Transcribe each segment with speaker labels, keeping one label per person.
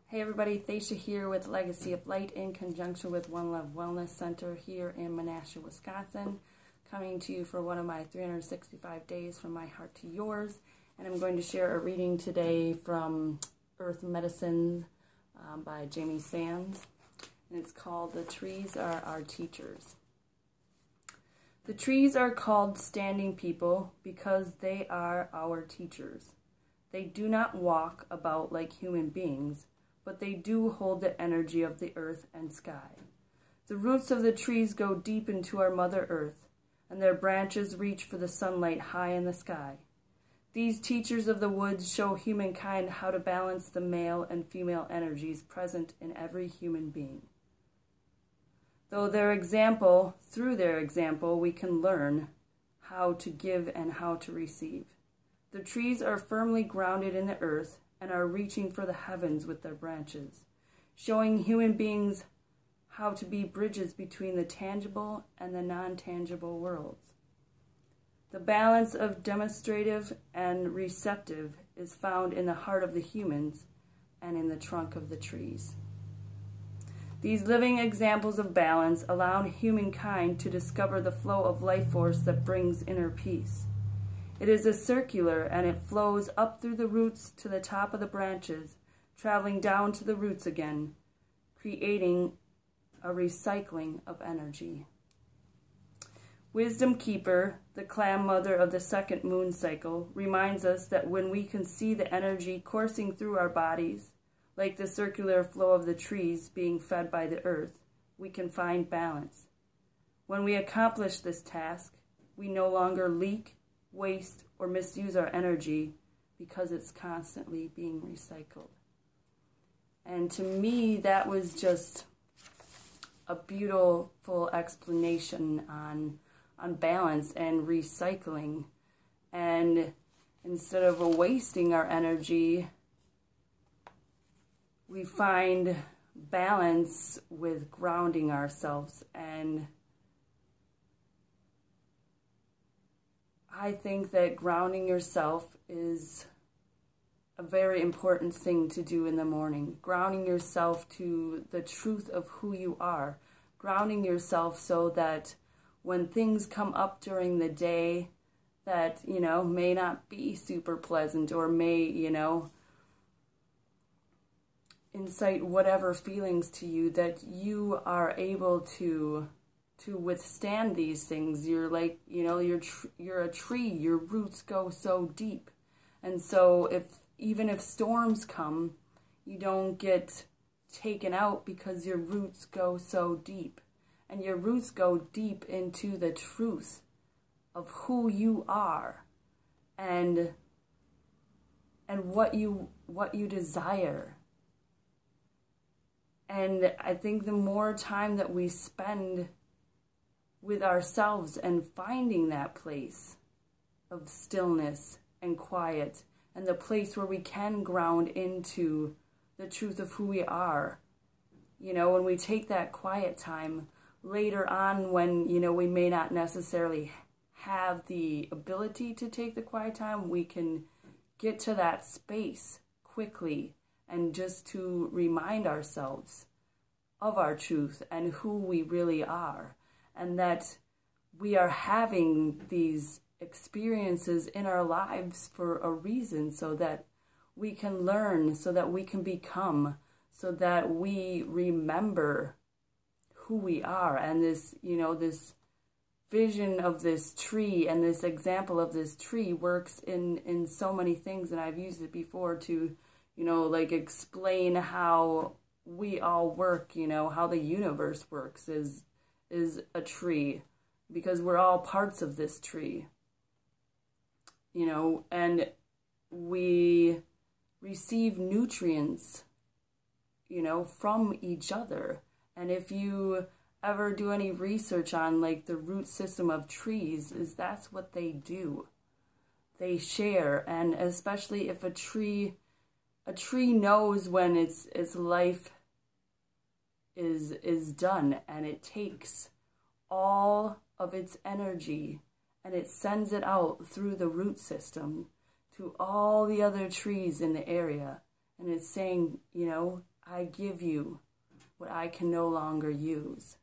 Speaker 1: Hey everybody, Thacia here with Legacy of Light in conjunction with One Love Wellness Center here in Menasha, Wisconsin. Coming to you for one of my 365 days from my heart to yours. And I'm going to share a reading today from Earth Medicines by Jamie Sands. And it's called The Trees Are Our Teachers. The trees are called standing people because they are our teachers. They do not walk about like human beings, but they do hold the energy of the earth and sky. The roots of the trees go deep into our Mother Earth, and their branches reach for the sunlight high in the sky. These teachers of the woods show humankind how to balance the male and female energies present in every human being. Through their example, we can learn how to give and how to receive. The trees are firmly grounded in the earth and are reaching for the heavens with their branches, showing human beings how to be bridges between the tangible and the non-tangible worlds. The balance of demonstrative and receptive is found in the heart of the humans and in the trunk of the trees. These living examples of balance allow humankind to discover the flow of life force that brings inner peace. It is a circular, and it flows up through the roots to the top of the branches, traveling down to the roots again, creating a recycling of energy. Wisdom Keeper, the clan mother of the second moon cycle, reminds us that when we can see the energy coursing through our bodies, like the circular flow of the trees being fed by the earth, we can find balance. When we accomplish this task, we no longer leak, waste, or misuse our energy because it's constantly being recycled. And to me, that was just a beautiful explanation on balance and recycling. And instead of wasting our energy, we find balance with grounding ourselves. And I think that grounding yourself is a very important thing to do in the morning. Grounding yourself to the truth of who you are. Grounding yourself so that when things come up during the day that, may not be super pleasant or may, incite whatever feelings to you, that you are able to withstand these things. You're like, you're a tree, your roots go so deep. And so even if storms come, you don't get taken out because your roots go so deep. And your roots go deep into the truth of who you are and what you desire. And I think the more time that we spend with ourselves and finding that place of stillness and quiet and the place where we can ground into the truth of who we are. When we take that quiet time later on when, we may not necessarily have the ability to take the quiet time, we can get to that space quickly and just to remind ourselves of our truth and who we really are. And that we are having these experiences in our lives for a reason, so that we can learn, so that we can become, so that we remember who we are. And this, this vision of this tree and this example of this tree works in so many things. And I've used it before to, explain how we all work, how the universe works is a tree, because we're all parts of this tree, and we receive nutrients, from each other. And if you ever do any research on the root system of trees, that's what they do. They share. And especially if a tree knows when its life is done, and it takes all of its energy and it sends it out through the root system to all the other trees in the area, and it's saying, I give you what I can no longer use.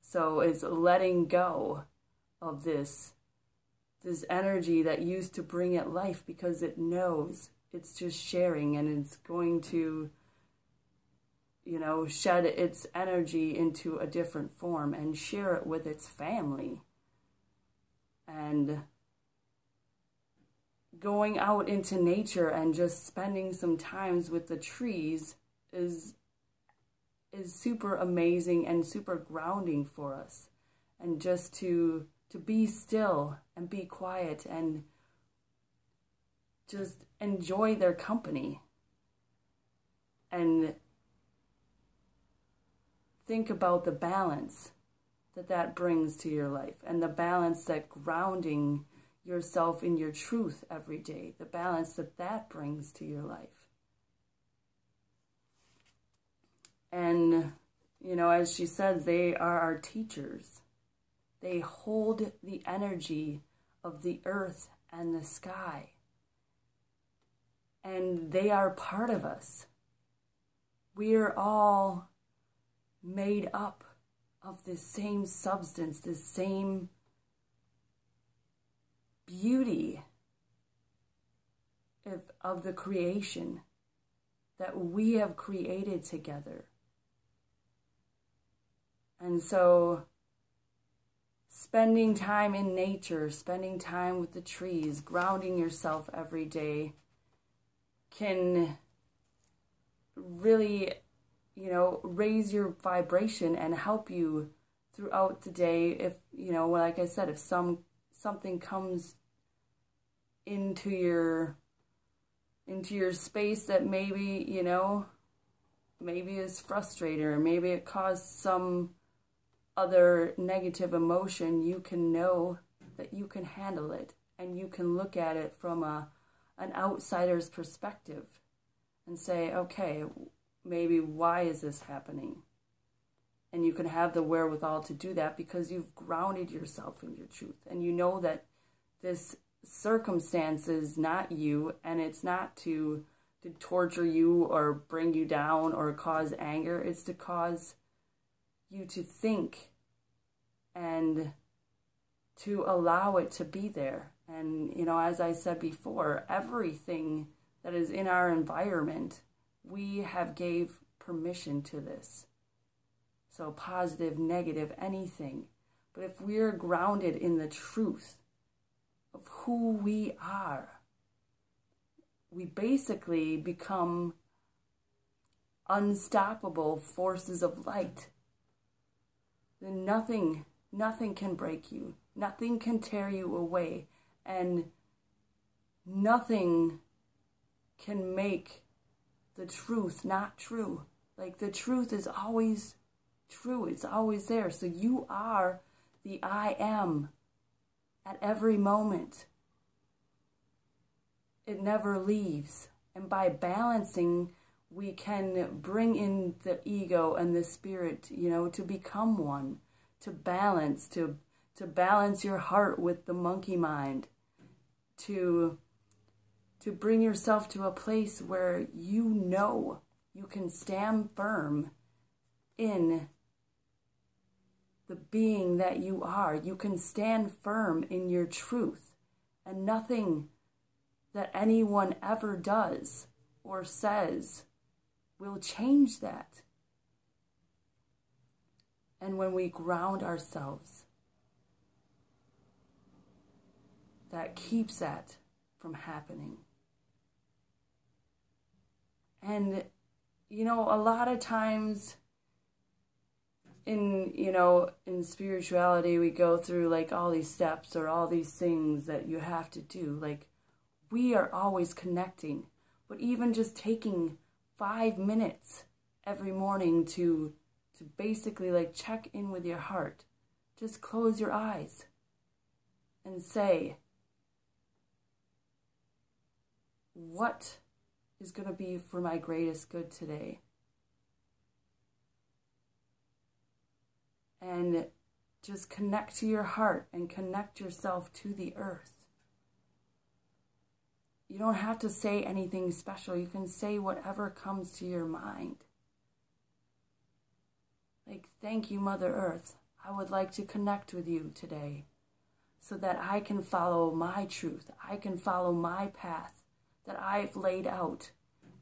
Speaker 1: So it's letting go of this energy that used to bring it life, because it knows it's just sharing, and it's going to, shed its energy into a different form and share it with its family. And going out into nature and just spending some times with the trees is super amazing and super grounding for us. And just to be still and be quiet and just enjoy their company. And think about the balance that brings to your life, and the balance that grounding yourself in your truth every day, the balance that brings to your life. And, as she says, they are our teachers. They hold the energy of the earth and the sky. And they are part of us. We are all made up of this same substance, this same beauty of the creation that we have created together. And so spending time in nature, spending time with the trees, grounding yourself every day can really, raise your vibration and help you throughout the day. If, like I said, if something comes into your space that maybe, maybe is frustrating, or maybe it caused some other negative emotion, you can know that you can handle it, and you can look at it from an outsider's perspective and say, okay, maybe why is this happening? And you can have the wherewithal to do that because you've grounded yourself in your truth, and you know that this circumstance is not you, and it's not to torture you or bring you down or cause anger. It's to cause you to think and to allow it to be there. And, as I said before, everything that is in our environment, we have gave permission to this. So positive, negative, anything. But if we're grounded in the truth of who we are, we basically become unstoppable forces of light. Then nothing can break you. Nothing can tear you away. And nothing can make the truth not true. Like, the truth is always true. It's always there. So you are the I am at every moment. It never leaves. And by balancing, we can bring in the ego and the spirit, to become one, to balance your heart with the monkey mind, to bring yourself to a place where you can stand firm in the being that you are. You can stand firm in your truth, and nothing that anyone ever does or says will change that. And when we ground ourselves, that keeps that from happening. And, a lot of times in spirituality, we go through like all these steps or all these things that you have to do. Like, we are always connecting, but even just taking 5 minutes every morning to basically like check in with your heart. Just close your eyes and say, what is going to be for my greatest good today? And just connect to your heart and connect yourself to the earth. You don't have to say anything special. You can say whatever comes to your mind. Like, thank you, Mother Earth. I would like to connect with you today so that I can follow my truth. I can follow my path that I've laid out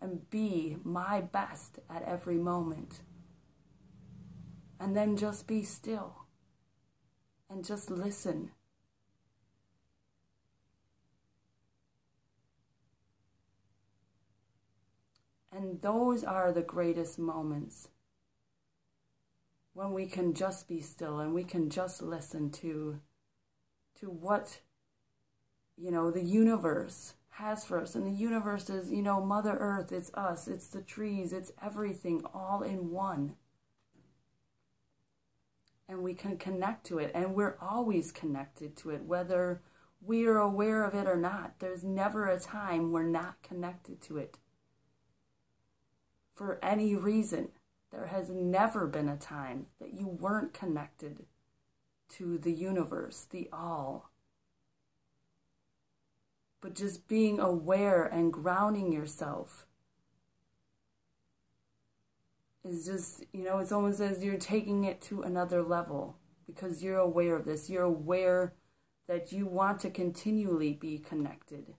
Speaker 1: and be my best at every moment. And then just be still and just listen. And those are the greatest moments, when we can just be still and we can just listen to what, the universe has for us. And the universe is, Mother Earth, it's us, it's the trees, it's everything all in one. And we can connect to it, and we're always connected to it, whether we are aware of it or not. There's never a time we're not connected to it. For any reason, there has never been a time that you weren't connected to the universe, the all. But just being aware and grounding yourself is just, it's almost as you're taking it to another level, because you're aware of this. You're aware that you want to continually be connected.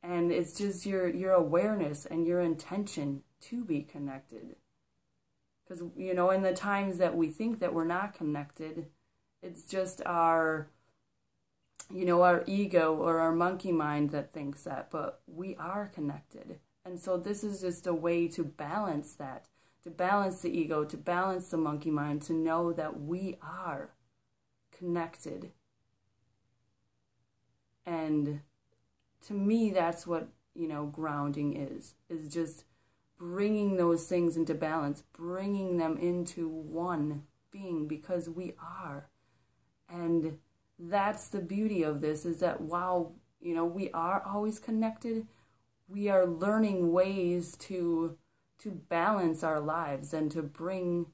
Speaker 1: And it's just your awareness and your intention to be connected. Because, in the times that we think that we're not connected, it's just our ego or our monkey mind that thinks that, but we are connected. And so this is just a way to balance that, to balance the ego, to balance the monkey mind, to know that we are connected. And to me, that's what, grounding is just bringing those things into balance, bringing them into one being, because we are. And that's the beauty of this, is that while, we are always connected, we are learning ways to balance our lives and to bring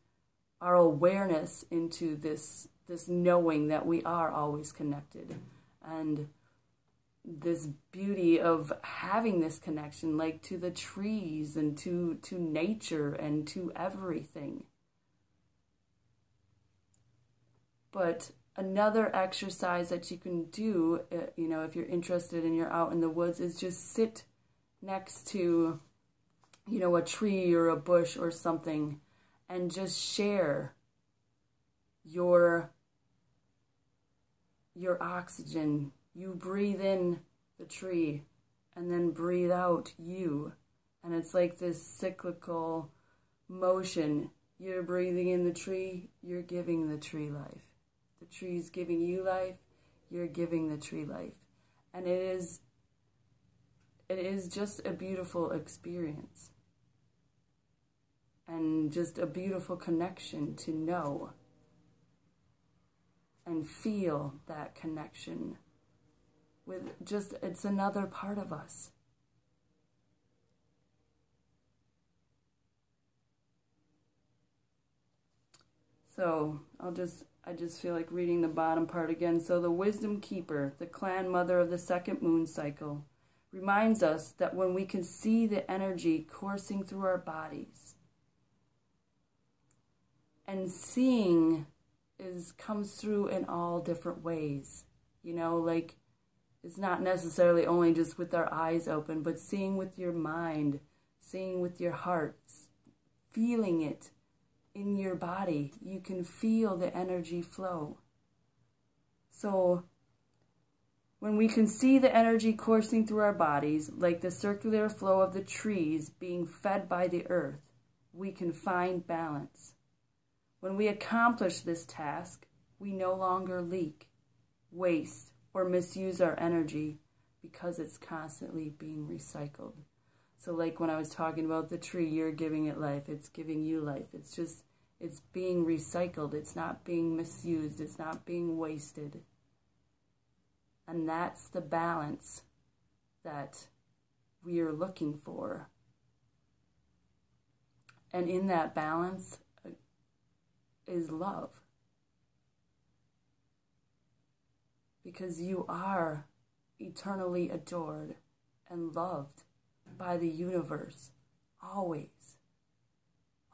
Speaker 1: our awareness into this knowing that we are always connected. And this beauty of having this connection, like to the trees and to nature and to everything. But another exercise that you can do, if you're interested and you're out in the woods, is just sit next to, a tree or a bush or something, and just share your oxygen. You breathe in the tree and then breathe out you. And it's like this cyclical motion. You're breathing in the tree, you're giving the tree life. The tree's giving you life, you're giving the tree life. And it is just a beautiful experience. And just a beautiful connection to know and feel that connection with just, it's another part of us. So I just feel like reading the bottom part again. So the wisdom keeper, the clan mother of the second moon cycle, reminds us that when we can see the energy coursing through our bodies, and seeing comes through in all different ways, like it's not necessarily only just with our eyes open, but seeing with your mind, seeing with your heart, feeling it in your body. You can feel the energy flow. So when we can see the energy coursing through our bodies, like the circular flow of the trees being fed by the earth, we can find balance. When we accomplish this task, we no longer leak, waste, or misuse our energy, because it's constantly being recycled. So like when I was talking about the tree, you're giving it life, it's giving you life. It's being recycled. It's not being misused. It's not being wasted. And that's the balance that we are looking for. And in that balance is love. Because you are eternally adored and loved by the universe. Always.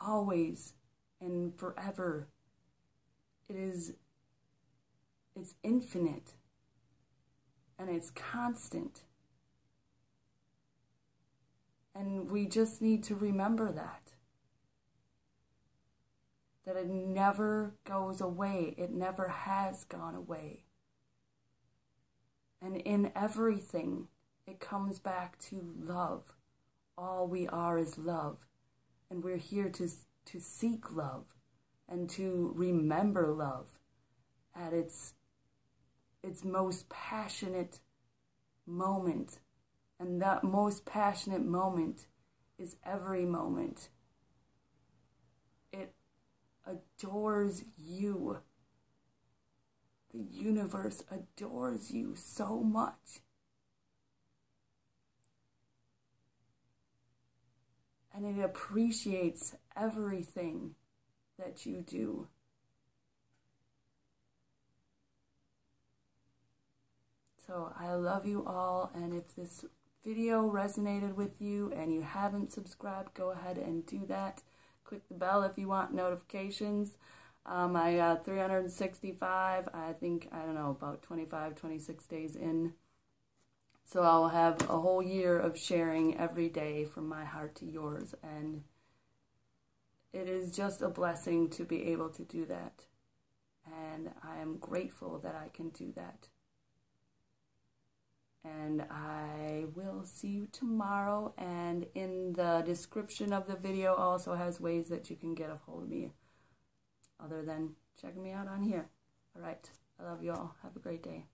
Speaker 1: always and forever. It's infinite, and it's constant. And we just need to remember that it never goes away. It never has gone away. And in everything, it comes back to love. All we are is love. And we're here to seek love and to remember love at its most passionate moment. And that most passionate moment is every moment. It adores you. The universe adores you so much. And it appreciates everything that you do. So I love you all, and if this video resonated with you and you haven't subscribed, go ahead and do that. Click the bell if you want notifications. I got 365, I think, I don't know, about 25, 26 days in. So I'll have a whole year of sharing every day from my heart to yours. And it is just a blessing to be able to do that. And I am grateful that I can do that. And I will see you tomorrow. And in the description of the video also has ways that you can get a hold of me other than checking me out on here. All right. I love you all. Have a great day.